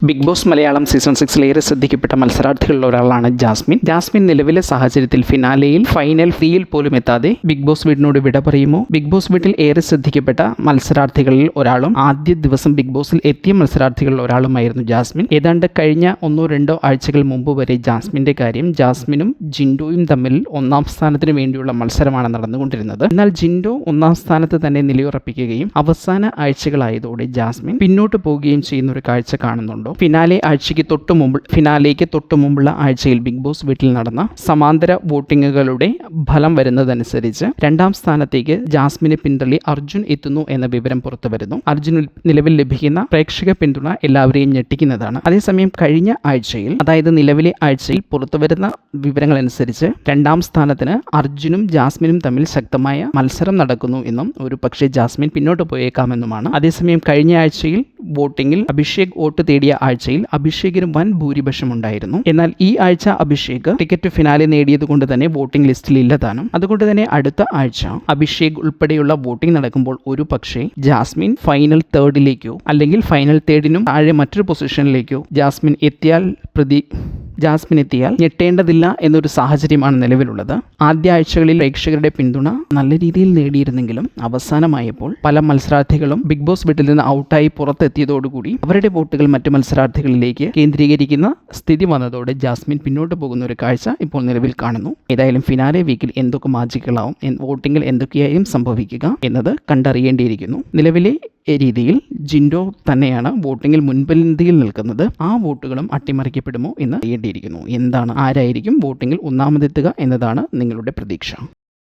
Big boss Malayalam season 6 ഏറെ ശ്രദ്ധിക്കപ്പെട്ട മത്സരാർത്ഥികളിൽ ഒരാളാണ് Jasmine. Jasmine നിലവിലെ സാഹചര്യത്തിൽ ഫിനാലെയിൽ ഫൈനൽ 3-ൽ പോലും എത്താതെ ബിഗ് ബോസ് വീടിനോട് വിട പറയുമോ? ബിഗ് ബോസ് വീട്ടിൽ ഏറെ ശ്രദ്ധിക്കപ്പെട്ട മത്സരാർത്ഥികളിൽ ഒരാളും ആദ്യ ദിവസം ബിഗ് ബോസിൽ എത്തിയ മത്സരാർത്ഥികളിൽ ഒരാളുമായിരുന്നു ജാസ്മിൻ. ഏതാണ്ട് കഴിഞ്ഞ 1-2 ആഴ്ചകൾ മുമ്പ് വരെ ജാസ്മിന്റെ കാര്യം ജിൻഡോയും ജിൻഡോയും തമ്മിൽ ഒന്നാം സ്ഥാനത്തിന് വേണ്ടിയുള്ള മത്സരമാണ് നടന്നുകൊണ്ടിരുന്നത്. എന്നാൽ ജിൻഡോ ഒന്നാം സ്ഥാനത്ത് തന്നെ നിലയുറപ്പിക്കുകയും അവസാന ആഴ്ചകളായതോടെ ജാസ്മിൻ പിന്നോട്ട് പോവുകയും ചെയ്യുന്ന ഒരു കാഴ്ച കാണുന്നുണ്ട്. ഫിനാലേക്ക് തൊട്ടു മുമ്പുള്ള ആഴ്ചയിൽ ബിഗ് ബോസ് വീട്ടിൽ നടന്ന സമാന്തര വോട്ടിങ്ങുകളുടെ ഫലം വരുന്നതനുസരിച്ച് 2-ാം സ്ഥാനത്തേക്ക് ജാസ്മിനെ പിന്തള്ളി അർജുൻ എത്തുന്നു എന്ന വിവരം പുറത്തു വരുന്നു. അർജുന് നിലവിൽ ലഭിക്കുന്ന പ്രേക്ഷക പിന്തുണ എല്ലാവരെയും ഞെട്ടിക്കുന്നതാണ്. അതേസമയം കഴിഞ്ഞ ആഴ്ചയിൽ, അതായത് നിലവിലെ ആഴ്ചയിൽ പുറത്തുവരുന്ന വിവരങ്ങൾ അനുസരിച്ച് 2-ാം സ്ഥാനത്തിന് അർജുനും ജാസ്മിനും തമ്മിൽ ശക്തമായ മത്സരം നടക്കുന്നു എന്നും ഒരു പക്ഷേ ജാസ്മിൻ പിന്നോട്ട് പോയേക്കാമെന്നുമാണ്. അതേസമയം കഴിഞ്ഞ ആഴ്ചയിൽ വോട്ടിങ്ങിൽ അഭിഷേക് വോട്ട് തേടിയ ആഴ്ചയിൽ അഭിഷേകിന് വൻ ഭൂരിപക്ഷം ഉണ്ടായിരുന്നു. എന്നാൽ ഈ ആഴ്ച അഭിഷേക് ടിക്കറ്റ് ഫിനാലെ നേടിയത് കൊണ്ട് തന്നെ വോട്ടിംഗ് ലിസ്റ്റിൽ ഇല്ലതാനും. അതുകൊണ്ട് തന്നെ അടുത്ത ആഴ്ച അഭിഷേക് ഉൾപ്പെടെയുള്ള വോട്ടിംഗ് നടക്കുമ്പോൾ ഒരു പക്ഷേ ജാസ്മിൻ ഫൈനൽ 3-ലേക്കോ അല്ലെങ്കിൽ ഫൈനൽ 3-നും താഴെ മറ്റൊരു പൊസിഷനിലേക്കോ ജാസ്മിൻ എത്തിയാൽ ഞെട്ടേണ്ടതില്ല എന്നൊരു സാഹചര്യമാണ് നിലവിലുള്ളത്. ആദ്യ ആഴ്ചകളിൽ പ്രേക്ഷകരുടെ പിന്തുണ നല്ല രീതിയിൽ നേടിയിരുന്നെങ്കിലും അവസാനമായപ്പോൾ പല മത്സരാർത്ഥികളും ബിഗ് ബോസ് വീട്ടിൽ നിന്ന് ഔട്ടായി പുറത്തെത്തിയതോടുകൂടി അവരുടെ വോട്ടുകൾ മറ്റു മത്സരാർത്ഥികളിലേക്ക് കേന്ദ്രീകരിക്കുന്ന സ്ഥിതി വന്നതോടെ ജാസ്മിൻ പിന്നോട്ട് പോകുന്ന ഒരു കാഴ്ച ഇപ്പോൾ നിലവിൽ കാണുന്നു. ഏതായാലും ഫിനാലെ വീക്കിൽ എന്തൊക്കെ മാജിക്കുകളാവും, വോട്ടിങ്ങിൽ എന്തൊക്കെയായും സംഭവിക്കുക എന്നത് കണ്ടറിയേണ്ടിയിരിക്കുന്നു. നിലവിലെ രീതിയിൽ ജിൻഡോ തന്നെയാണ് വോട്ടിങ്ങിൽ മുൻപന്തിയിൽ നിൽക്കുന്നത്. ആ വോട്ടുകളും അട്ടിമറിക്കപ്പെടുമോ എന്ന് അറിയേണ്ടിയിരിക്കുന്നു. ആരായിരിക്കും വോട്ടിങ്ങിൽ ഒന്നാമതെത്തുക എന്നതാണ് നിങ്ങളുടെ പ്രതീക്ഷ.